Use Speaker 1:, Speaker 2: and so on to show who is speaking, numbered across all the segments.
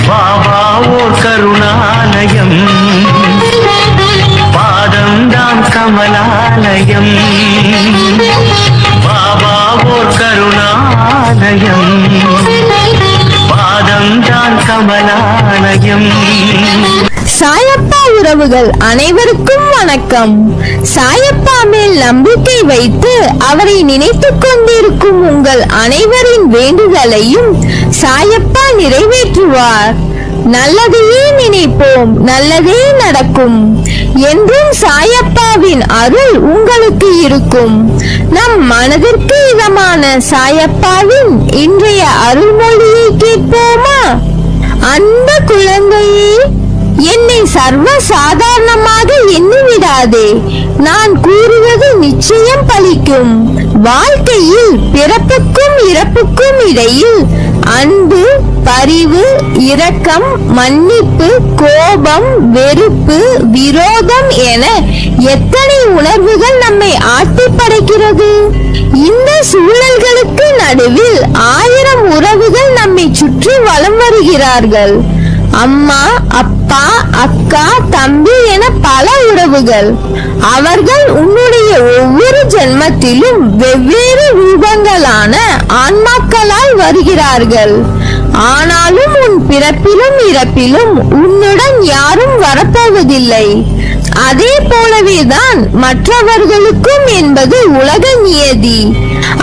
Speaker 1: பாபா ஓர் கருணாலயம், பாதம்தான் கமலாலயம். பாபா ஓர் கருணாலயம், பாதம்தான் கமலாலயம்.
Speaker 2: சாயப்பா உறவுகள் அனைவருக்கும் வணக்கம். சாயப்பா மேல் நம்பிக்கை வைத்து அவரை நினைத்துக் கொண்டிருக்கும் உங்கள் அனைவரின் வேண்டுதலையும் சாயப்பா நிறைவேற்றுவார். நல்லதையே நினைப்போம், நல்லதே நடக்கும் என்றும் சாயப்பாவின் அருள் உங்களுக்கு இருக்கும். நம் மனதிற்கு இதமான சாயப்பாவின் இன்றைய அருள்மொழியை கேட்போமா? அன்பு குழந்தையே, என்னை சர்வ சாதாரணமாக எண்ணிவிடாதே. நான் கூறுவது நிச்சயம் பலிக்கும். வாழ்க்கையில் பிறப்புக்கும் இறப்புக்கும் இடையில் அன்பு, பரிவு, இரக்கம், மன்னிப்பு, கோபம், வெறுப்பு, விரோதம் என எத்தனை உணர்வுகள் நம்மை ஆட்டி படைக்கிறது. இந்த சூழல்களுக்கு நடுவில் 1000 உறவுகள் நம்மை சுற்றி வலம் வருகிறார்கள். அம்மா, அப்பா, அக்கா, தம்பி என பல உறவுகள். அவர்கள் உன்னுடைய ஒவ்வொரு ஜென்மத்திலும் வெவ்வேறு ரூபங்களான ஆன்மாக்களாய் வருகிறார்கள். ஆனாலும் உன் பிறப்பிலும் இறப்பிலும் உன்னுடன் யாரும் வரப்போவதில்லை. அதே போலவேதான் மற்றவர்களுக்கும் என்பது உலக நியதி.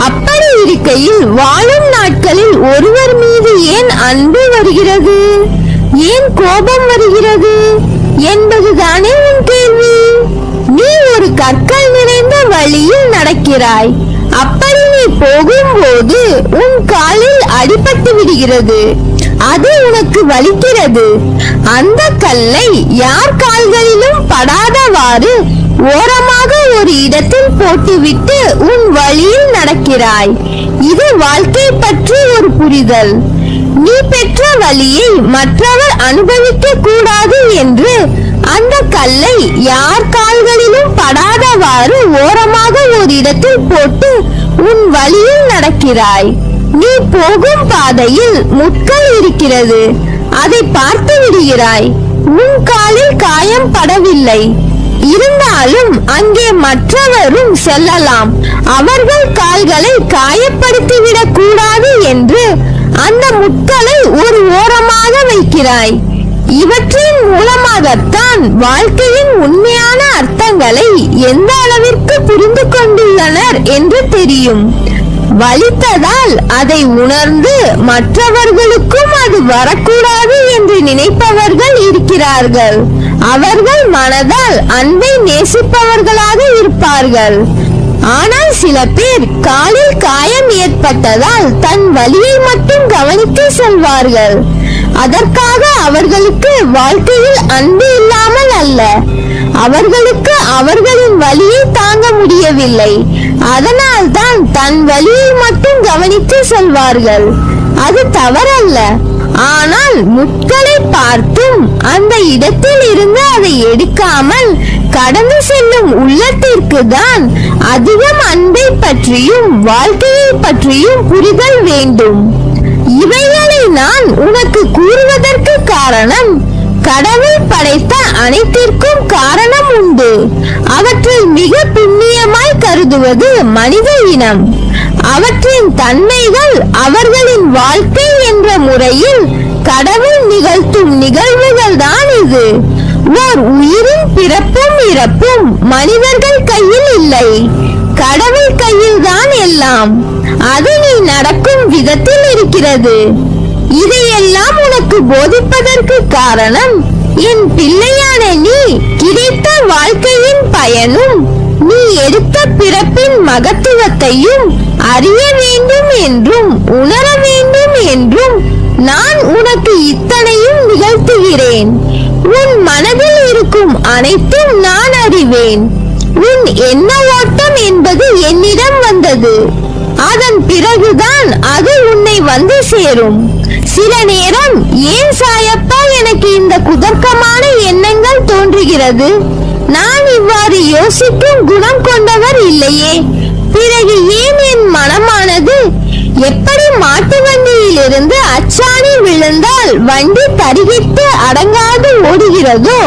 Speaker 2: அப்படி இருக்கையில் வாழும் நாட்களில் ஒருவர் மீது ஏன் அன்பு வருகிறது, ஏன் கோபம் வருகிறது என்பதுதானே உன் கேள்வி. நீ ஒரு கற்கள் நிறைந்த வழியில் நடக்கிறாய். அப்படி நீ போகும்போது உன் காலில் அடிபட்டு விடுகிறது. அது உனக்கு வலிக்கிறது. அந்த கல்லை யார் கால்களிலும் படாதவாறு ஓரமாக ஒரு இடத்தில் போட்டுவிட்டு உன் வழியில் நடக்கிறாய். இது வாழ்க்கை பற்றி ஒரு புரிதல். நீ பெற்ற வலியை மற்றவர் அனுபவிக்க கூடாது என்று அந்த கல்லை யார் கால்களிலும் படாதவாறு ஓரமாக ஒரு இடத்தில் போட்டு உன் வழியில் நடக்கிறாய். நீ போகும் பாதையில் முட்கள் இருக்கிறது. அதை பார்த்து விடுகிறாய். உன் காலில் காயம் படவில்லை. இருந்தாலும் அங்கே மற்றவரும் செல்லலாம். அவர்கள் கால்களை காயப்படுத்திவிடக் கூடாது என்று அந்த முட்களை ஒரு ஓரமாக வைக்கிறாய். இவற்றின் மூலமாகத்தான் வாழ்க்கையின் உண்மையான அர்த்தங்களை எந்த அளவிற்கு புரிந்து கொண்டுள்ளனர் என்று தெரியும். வலித்ததால் அதை உணர்ந்து மற்றவர்களுக்கும் அது வரக்கூடாது என்று நினைப்பவர்கள் இருக்கிறார்கள். அவர்கள் மனதால் அன்பை நேசிப்பவர்களாக இருப்பார்கள். ஆனால் சில பேர் காலில் காயம் ஏற்பட்டதால் தன் வலியை மட்டும் கவனிக்க செல்வார்கள். அதற்காக அவர்களுக்கு வாழ்க்கையில் அன்பு இல்லாமல் அல்ல, அவர்களுக்கு அவர்களின் வலியை தாங்க முடியவில்லை. அதனால் தான் தன் வலியை மட்டும் கவனித்து செல்வார்கள். அது தவறல்ல. ஆனால் முட்களை பார்த்தும் அந்த இடத்தில் இருந்து அதை எடுக்காமல் கடந்து செல்லும் உள்ளத்திற்கு தான் அதிகம் அன்பை பற்றியும் வாழ்க்கையை பற்றியும் புரிதல் வேண்டும். இவைகளை நான் உனக்கு கூறுவதற்கு காரணம், கடவுள் படைத்த அனைத்திற்கும் காரணம் உண்டு. அவற்றில் மிக புண்ணியமாய் கருதுவது மனித இனம். அவற்றின் தன்மைகள் அவர்களின் வாழ்க்கை என்ற முறையில் கடவுள் நிகழ்த்தும் நிகழ்வுகள் தான் இது. ஓர் உயிரின் பிறப்பும் இறப்பும் மனிதர்கள் கையில் இல்லை, கடவுள் கையில் தான் எல்லாம். அது நீ நடக்கும் விதத்தில் இருக்கிறது. இதையெல்லாம் உனக்கு போதிப்பதற்கு காரணம், என் பிள்ளையான நீ கிடைத்த வாழ்க்கையின் பயனும் நீ எடுத்த பிறப்பின் மகத்துவத்தையும் அறிய வேண்டும் என்றும் உணர வேண்டும் என்றும் நான் உனக்கு இத்தனையும் நிகழ்த்துகிறேன். உன் மனதில் இருக்கும் அனைத்தும் நான் அறிவேன். உன் எண்ண ஓட்டம் என்பது என்னிடம் வந்தது. அதன் பிறகுதான் அது உன்னை வந்து சேரும். சில நேரம் ஏன் சாயப்பா எனக்கு இந்த குதர்க்கமான எண்ணங்கள் தோன்றுகிறது, நான் இவ்வாறு யோசிக்கும் குணம் கொண்டவர் இல்லையே, பிறகு ஏன் என் மனமானது எப்படி மாட்டு வண்டியிலிருந்து அச்சாணி விழுந்தால் வண்டி தரிகிட்டு அடங்காது ஓடுகிறதோ,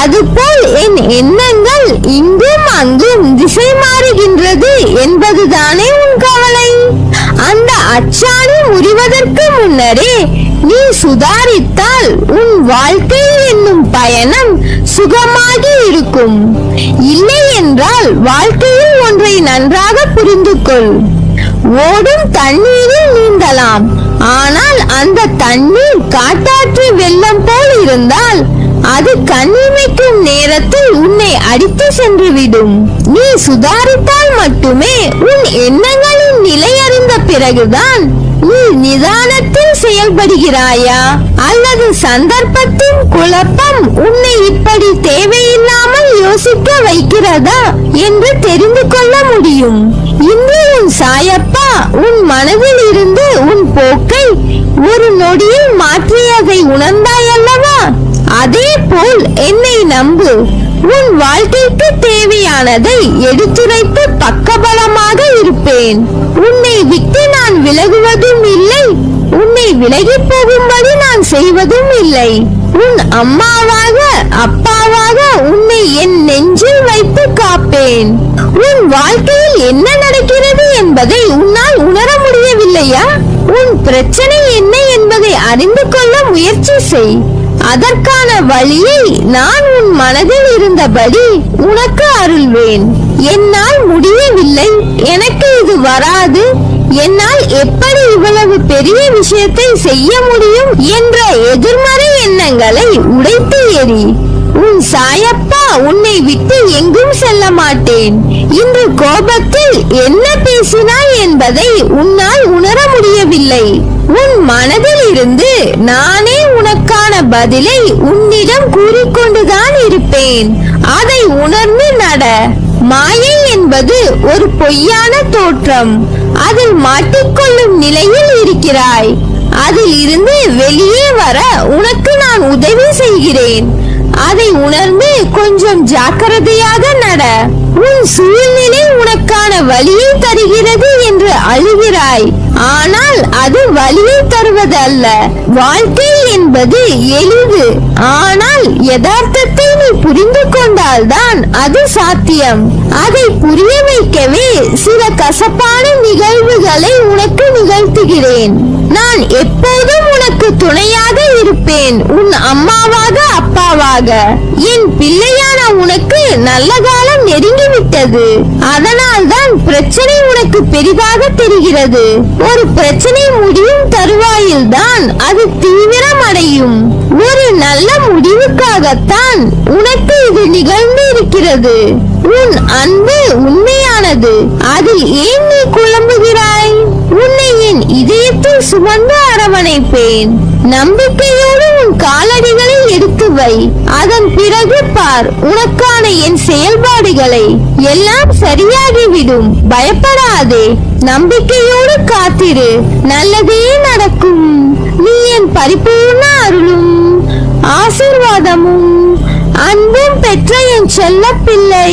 Speaker 2: அதுபோல் என் எண்ணங்கள் இங்கும் அங்கும் திசை மாறுகின்றது என்பதுதானே உன் கவலை. அந்த அச்சாணி முறிவதற்கு முன்னரே நீ சுதாரித்தால் உன் வாழ்க்கை என்னும் பயணம் சுகமாகி இருக்கும். இல்லை என்றால் வாழ்க்கையில் ஒன்றை நன்றாக புரிந்து கொள். ஓடும் தண்ணீரில் நீந்தலாம், ஆனால் அந்த தண்ணீர் காட்டாற்று வெள்ளம் போல் இருந்தால் அது கண்ணிமைக்கும் நேரத்தில் உன்னை அடித்து சென்றுவிடும். நீ சுதாரித்தால் மட்டுமே உன் எண்ணங்களின் நிலை அறிந்த பிறகுதான் நீ நிதானத்தில் செயல்படுகிறாயா, அல்லது சந்தர்ப்பத்தின் குழப்பம் உன்னை இப்படி தேவையில்லாமல் யோசிக்க வைக்கிறதா என்று தெரிந்து கொள்ள முடியும். இன்று உன் சாயப்பா உன் மனதில் இருந்து உன் போக்கை ஒரு நொடியில் மாற்றியதை உணர்ந்தாயல்லவா? அதே போல் என்னை நம்பு. உன் வாழ்க்கைக்கு தேவையானதை எடுத்துரைத்து பக்கபலமாக இருப்பேன். உன்னை விட்டு நான் விலகுவதும் இல்லை, உன்னை விலகி போகும்படி நான் செய்வதும் இல்லை. உன் அம்மாவாக அப்பாவாக உன்னை என் நெஞ்சில் வைத்து காப்பேன். உன் வாழ்க்கையில் என்ன நடக்கிறது என்பதை உன்னால் உணர முடியவில்லையா? உன் பிரச்சனை என்ன என்பதை அறிந்து கொள்ள முயற்சி செய். அதற்கான வழியை நான் உன் மனதில் இருந்தபடி உனக்கு அருள்வேன். என்னால் முடியவில்லை, எனக்கு இது வராது, என்னால் எப்படி இவ்வளவு பெரிய விஷயத்தை செய்ய முடியும் என்ற எதிர்மறை எண்ணங்களை உடைத்து எறி. உன் சாயப்பா உன்னை விட்டு எங்கும் செல்ல மாட்டேன். இன்று கோபத்தில் என்ன பேசினாய் என்பதை உன்னால் உணர முடியவில்லை. உன் மனதில் இருந்து நானே உனக்கான பதிலை உன்னிடம் கூறிக்கொண்டுதான் இருப்பேன். அதை உணர்ந்து நட. மாயை என்பது ஒரு பொய்யான தோற்றம். அதில் மாட்டிக்கொள்ளும் நிலையில் இருக்கிறாய். அதில் இருந்து வெளியே வர உனக்கு நான் உதவி செய்கிறேன். அதை உணர்ந்து கொஞ்சம் ஜாக்கிரதையாக நட. உன் சூழ்நிலை உனக்கான வழியை தருகிறது என்று அழுகிறாய், ஆனால் அது வழியை தருவது அல்ல. வாழ்க்கை என்பது எளிது, ஆனால் யதார்த்தத்தை நீ புரிந்து கொண்டால்தான் அது சாத்தியம். அதை புரிய வைக்கவே சில கசப்பான நிகழ்வுகளை உனக்கு நிகழ்த்துகிறேன். நான் எப்போதும் உனக்கு துணையாக இருப்பேன். உன் அம்மாவாக அப்பாவாக. என் பிள்ளையான உனக்கு நல்ல காலம் நெருங்கிவிட்டது. அதனால் தான் பிரச்சனை உனக்கு பெரிதாக தெரிகிறது. ஒரு பிரச்சனை முடியும் தருவாயில் தான் அது தீவிரமடையும். ஒரு நல்ல முடிவுக்காகத்தான் உனக்கு இது நிகழ்ந்து இருக்கிறது. உன் அன்பு உண்மையானது. அதில் ஏன் நீ குழம்புகிறாய்? உன்னை என் இதயத்தில் சுமந்து அரவணைப்பேன். நம்பிக்கையோடு உன் காலடிகளை எடுத்து வை. அதன் பிறகு பார் உனக்கான என் செயல்பாடுகளை. எல்லாம் சரியாகிவிடும். பயப்படாதே. நம்பிக்கையோடு காத்திரு. நல்லதே நடக்கும். நீ என் பரிபூர்ண அருளும் ஆசீர்வாதமும் அன்பும் பெற்ற என் செல்ல பிள்ளை.